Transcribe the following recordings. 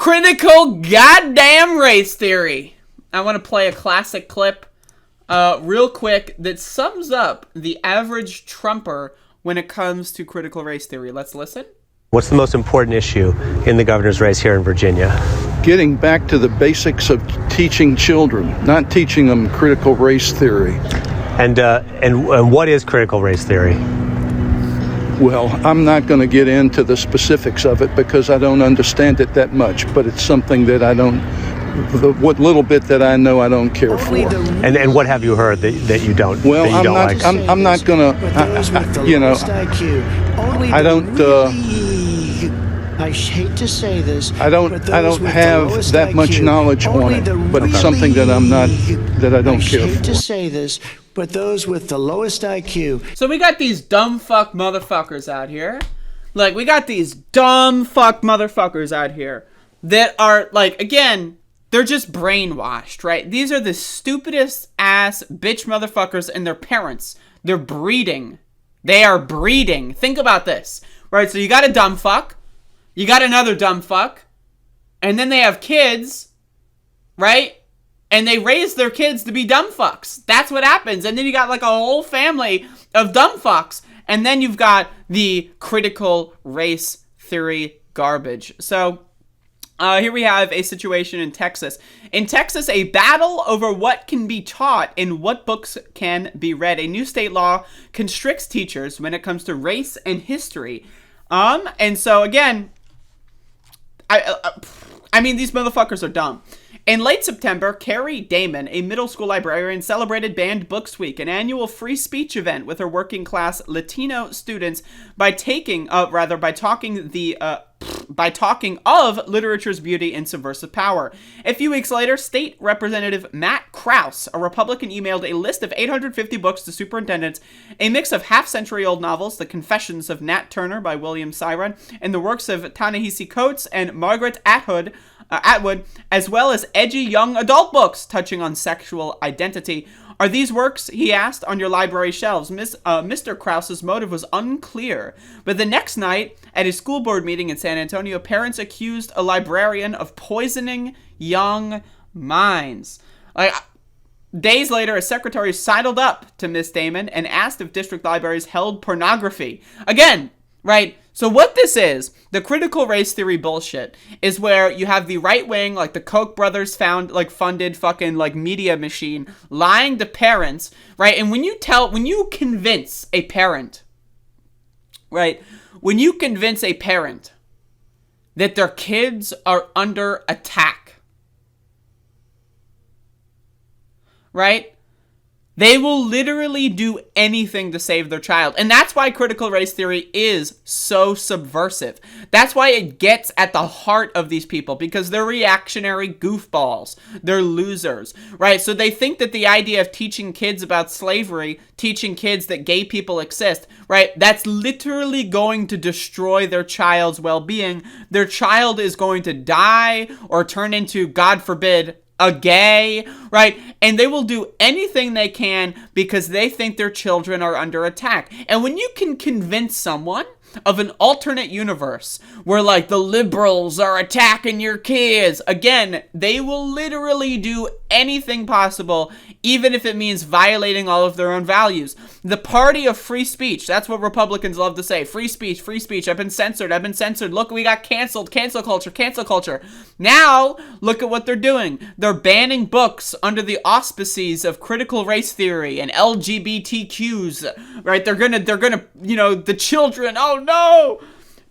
Critical goddamn race theory. I want to play a classic clip real quick that sums up the average Trumper when it comes to critical race theory. Let's listen. What's the most important issue in the governor's race here in Virginia? Getting back to the basics of teaching children, not teaching them critical race theory. And what is critical race theory? Well, I'm not going to get into the specifics of it because I don't understand it that much, but it's something that what little bit that I know I don't care for. And what have you heard that you don't? Well, that you don't like? I'm not going to, I don't. I hate to say this. I don't have that much knowledge on it, but it's something that I don't care for. I hate to say this, but those with the lowest IQ. So we got these dumb fuck motherfuckers out here. Like, we got these dumb fuck motherfuckers out here that are, like, again, they're just brainwashed, right? These are the stupidest ass bitch motherfuckers and their parents. They're breeding. They are breeding. Think about this, right? So you got a dumb fuck. You got another dumb fuck. And then they have kids, right? And they raise their kids to be dumb fucks. That's what happens. And then you got like a whole family of dumb fucks. And then you've got the critical race theory garbage. So here we have a situation in Texas. In Texas, a battle over what can be taught and what books can be read. A new state law constricts teachers when it comes to race and history. And so again, I mean, these motherfuckers are dumb. In late September, Carrie Damon, a middle school librarian, celebrated Banned Books Week, an annual free speech event with her working class Latino students by talking of literature's beauty and subversive power. A few weeks later, State Representative Matt Krause, a Republican, emailed a list of 850 books to superintendents, a mix of half-century-old novels, The Confessions of Nat Turner by William Cyron, and the works of Ta-Nehisi Coates and Margaret Atwood, as well as edgy young adult books touching on sexual identity. Are these works, he asked, on your library shelves? Mr. Krause's motive was unclear. But the next night, at a school board meeting in San Antonio, parents accused a librarian of poisoning young minds. Days later, a secretary sidled up to Miss Damon and asked if district libraries held pornography. Again, right? So what this is, the critical race theory bullshit, is where you have the right wing, like the Koch brothers funded fucking like media machine, lying to parents, right? And when you convince a parent, right? When you convince a parent that their kids are under attack, right? They will literally do anything to save their child. And that's why critical race theory is so subversive. That's why it gets at the heart of these people, because they're reactionary goofballs. They're losers, right? So they think that the idea of teaching kids about slavery, teaching kids that gay people exist, right? That's literally going to destroy their child's well-being. Their child is going to die or turn into, God forbid, a gay, right? And they will do anything they can because they think their children are under attack. And when you can convince someone of an alternate universe where like the liberals are attacking your kids, again, they will literally do anything possible, even if it means violating all of their own values. The party of free speech, that's what Republicans love to say. Free speech, free speech. I've been censored. Look, we got canceled. Cancel culture. Now, look at what they're doing. They're banning books under the auspices of critical race theory and LGBTQs, right? They're gonna, the children, oh no!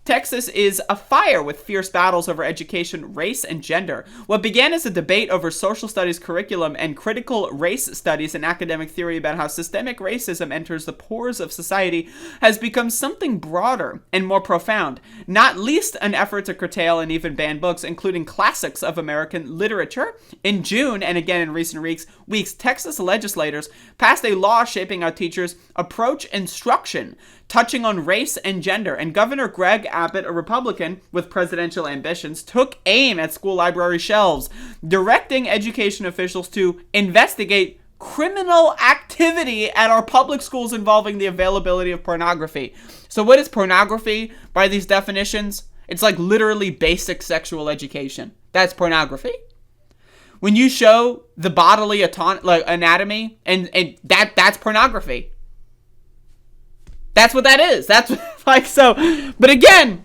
Texas is afire with fierce battles over education, race, and gender. What began as a debate over social studies curriculum and critical race studies and academic theory about how systemic racism enters the pores of society has become something broader and more profound, not least an effort to curtail and even ban books, including classics of American literature. In June, and again in recent weeks, Texas legislators passed a law shaping how teachers approach instruction, touching on race and gender, and Governor Greg Abbott, a Republican with presidential ambitions, took aim at school library shelves, directing education officials to investigate criminal activity at our public schools involving the availability of pornography. So what is pornography by these definitions? It's like literally basic sexual education. that's pornography. When you show the bodily anatomy, and that's pornography. That's what that is. That's like, so. But again,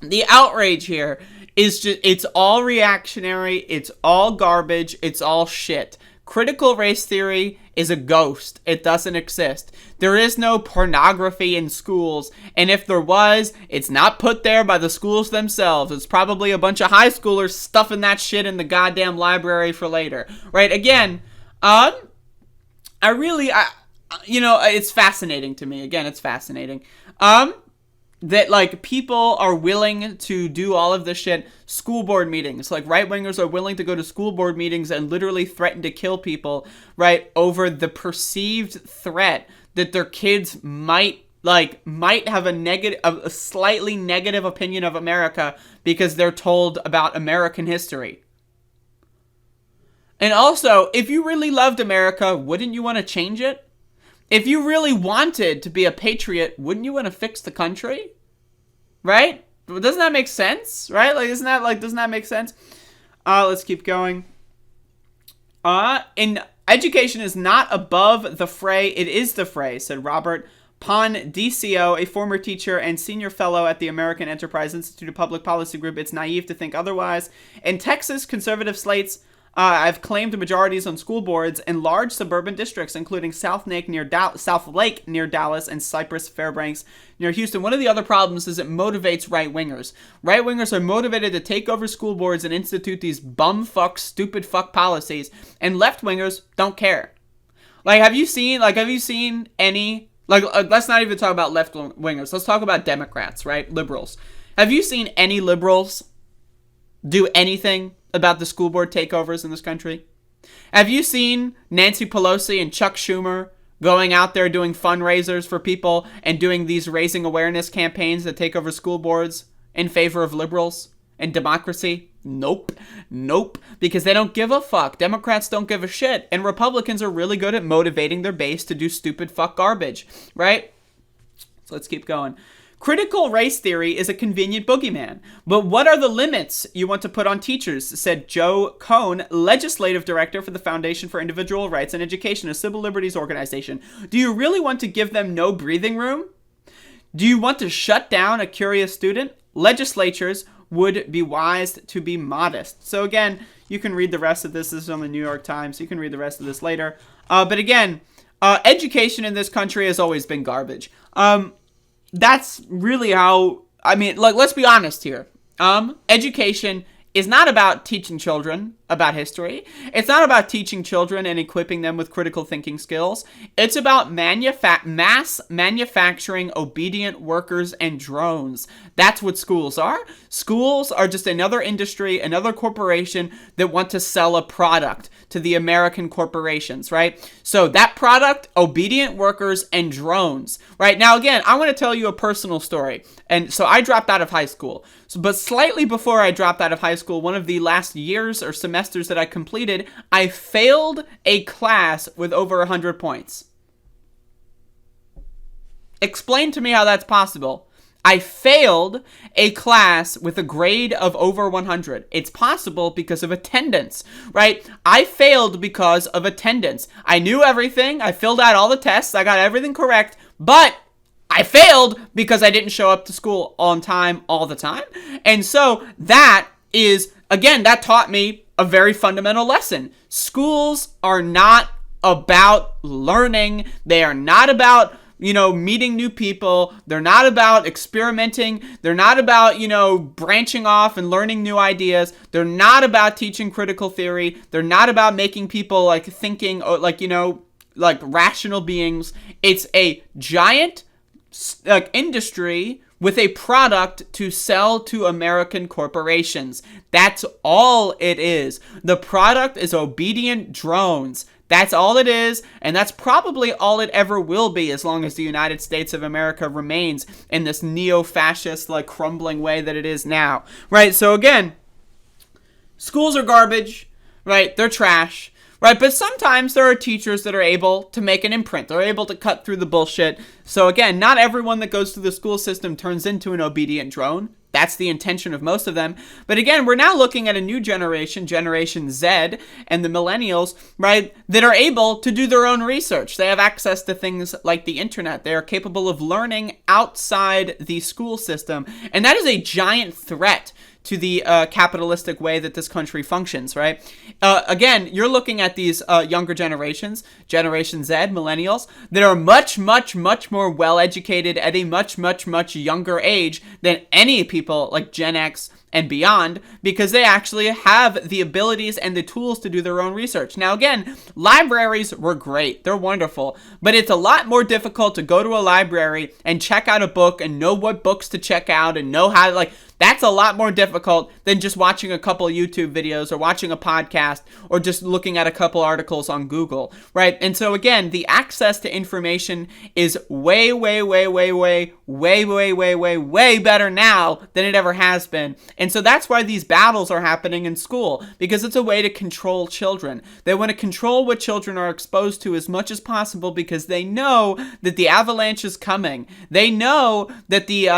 the outrage here is just, it's all reactionary. It's all garbage. It's all shit. Critical race theory is a ghost. It doesn't exist. There is no pornography in schools. And if there was, it's not put there by the schools themselves. It's probably a bunch of high schoolers stuffing that shit in the goddamn library for later. Right? Again, it's fascinating to me. Again, it's fascinating. That, like, people are willing to do all of this shit. School board meetings. Like, right-wingers are willing to go to school board meetings and literally threaten to kill people, right, over the perceived threat that their kids might have a slightly negative opinion of America because they're told about American history. And also, if you really loved America, wouldn't you want to change it? If you really wanted to be a patriot, wouldn't you want to fix the country? Right? Doesn't that make sense? Right? Doesn't that make sense? Let's keep going. Education is not above the fray, it is the fray, said Robert Pondicio, a former teacher and senior fellow at the American Enterprise Institute of Public Policy Group. It's naive to think otherwise. In Texas, conservative slates have claimed majorities on school boards in large suburban districts, including South Lake near Dallas and Cypress Fairbanks near Houston. One of the other problems is it motivates right-wingers. Right-wingers are motivated to take over school boards and institute these bum-fuck, stupid-fuck policies, and left-wingers don't care. Have you seen any, let's not even talk about left-wingers. Let's talk about Democrats, right? Liberals. Have you seen any liberals do anything about the school board takeovers in this country? Have you seen Nancy Pelosi and Chuck Schumer going out there doing fundraisers for people and doing these raising awareness campaigns that take over school boards in favor of liberals and democracy? Nope. Because they don't give a fuck. Democrats don't give a shit. And Republicans are really good at motivating their base to do stupid fuck garbage, right? So let's keep going. Critical race theory is a convenient boogeyman. But what are the limits you want to put on teachers, said Joe Cohn, legislative director for the Foundation for Individual Rights and Education, a civil liberties organization. Do you really want to give them no breathing room? Do you want to shut down a curious student? Legislatures would be wise to be modest. So again, you can read the rest of this. This is on the New York Times. You can read the rest of this later. But again, education in this country has always been garbage. That's really how, let's be honest here. Education is not about teaching children about history. It's not about teaching children and equipping them with critical thinking skills. It's about mass manufacturing obedient workers and drones. That's what schools are. Schools are just another industry, another corporation that want to sell a product to the American corporations, right? So that product, obedient workers and drones, right? Now, again, I want to tell you a personal story. And so I dropped out of high school. But slightly before I dropped out of high school, one of the last years or semesters that I completed, I failed a class with over 100 points. Explain to me how that's possible. I failed a class with a grade of over 100. It's possible because of attendance, right? I failed because of attendance. I knew everything. I filled out all the tests. I got everything correct, but I failed because I didn't show up to school on time all the time. And so that is, again, that taught me a very fundamental lesson. Schools are not about learning. They are not about, meeting new people. They're not about experimenting. They're not about, branching off and learning new ideas. They're not about teaching critical theory. They're not about making people thinking, rational beings. It's a giant industry with a product to sell to American corporations. That's all it is. The product is obedient drones. That's all it is, and that's probably all it ever will be as long as the United States of America remains in this neo-fascist, crumbling way that it is now. Right? So again, schools are garbage, right? They're trash. Right, but sometimes there are teachers that are able to make an imprint. They're able to cut through the bullshit. So again, not everyone that goes through the school system turns into an obedient drone. That's the intention of most of them. But again, we're now looking at a new generation, Generation Z, and the millennials, right, that are able to do their own research. They have access to things like the internet. They are capable of learning outside the school system. And that is a giant threat to the capitalistic way that this country functions, right? Again, you're looking at these younger generations, Generation Z, millennials, that are much, much, much more well-educated at a much, much, much younger age than any people like Gen X and beyond, because they actually have the abilities and the tools to do their own research. Now, again, libraries were great. They're wonderful. But it's a lot more difficult to go to a library and check out a book and know what books to check out and know how to, like, that's a lot more difficult than just watching a couple YouTube videos or watching a podcast or just looking at a couple articles on Google, right? And so again, the access to information is way, way, way, way, way, way, way, way, way, way better now than it ever has been. And so that's why these battles are happening in school, because it's a way to control children. They want to control what children are exposed to as much as possible because they know that the avalanche is coming. They know that the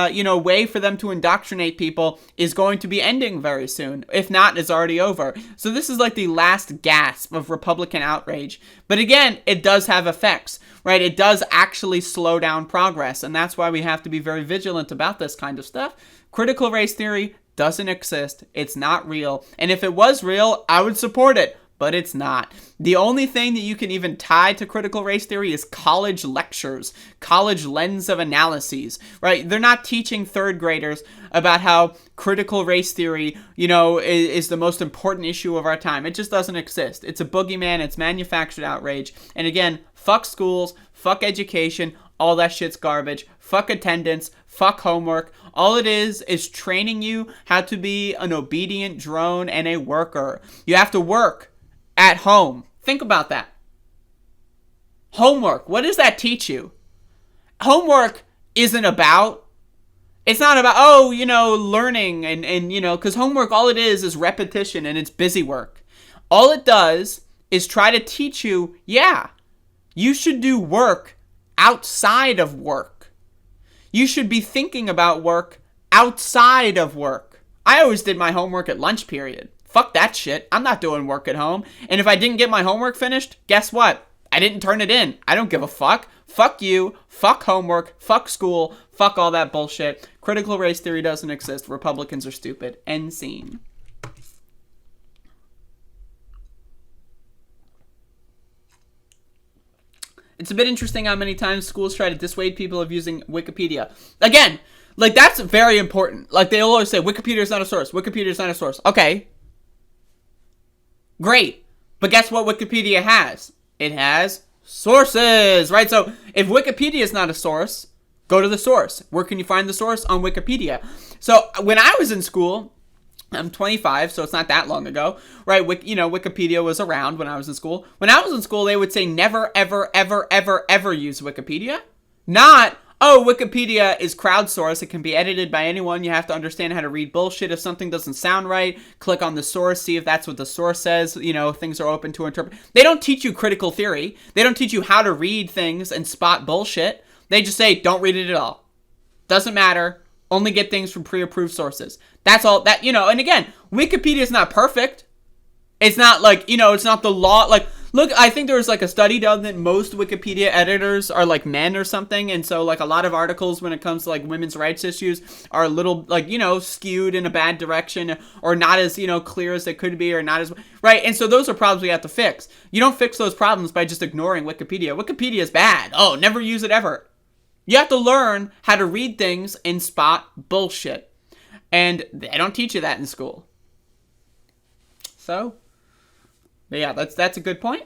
way for them to indoctrinate people is going to be ending very soon. If not, it's already over. So this is like the last gasp of Republican outrage. But again, it does have effects, right? It does actually slow down progress. And that's why we have to be very vigilant about this kind of stuff. Critical race theory doesn't exist. It's not real. And if it was real, I would support it. But it's not. The only thing that you can even tie to critical race theory is college lectures, college lens of analyses, right? They're not teaching third graders about how critical race theory, is the most important issue of our time. It just doesn't exist. It's a boogeyman. It's manufactured outrage. And again, fuck schools, fuck education, all that shit's garbage. Fuck attendance, fuck homework. All it is training you how to be an obedient drone and a worker. You have to work at home. Think about that. Homework. What does that teach you? Homework isn't about, it's not about, learning and because homework, all it is repetition and it's busy work. All it does is try to teach you, you should do work outside of work. You should be thinking about work outside of work. I always did my homework at lunch period. Fuck that shit. I'm not doing work at home. And if I didn't get my homework finished, guess what? I didn't turn it in. I don't give a fuck. Fuck you. Fuck homework. Fuck school. Fuck all that bullshit. Critical race theory doesn't exist. Republicans are stupid. End scene. It's a bit interesting how many times schools try to dissuade people of using Wikipedia. Again, that's very important. They'll always say, Wikipedia is not a source. Wikipedia is not a source. Okay. Great. But guess what Wikipedia has? It has sources, right? So if Wikipedia is not a source, go to the source. Where can you find the source? On Wikipedia. So when I was in school, I'm 25, so it's not that long ago, right? Wikipedia was around when I was in school. When I was in school, they would say never, ever, ever, ever, ever use Wikipedia. Not, Wikipedia is crowdsourced. It can be edited by anyone. You have to understand how to read bullshit. If something doesn't sound right, click on the source, see if that's what the source says. Things are open to interpret. They don't teach you critical theory. They don't teach you how to read things and spot bullshit. They just say, don't read it at all. Doesn't matter. Only get things from pre-approved sources. That's all that, and again, Wikipedia is not perfect. It's not it's not the law. Look, I think there was a study done that most Wikipedia editors are men or something. And so a lot of articles when it comes to women's rights issues are a little skewed in a bad direction or not as, clear as they could be or not as, right. And so those are problems we have to fix. You don't fix those problems by just ignoring Wikipedia. Wikipedia is bad. Oh, never use it ever. You have to learn how to read things and spot bullshit. And they don't teach you that in school. So, but yeah, that's a good point.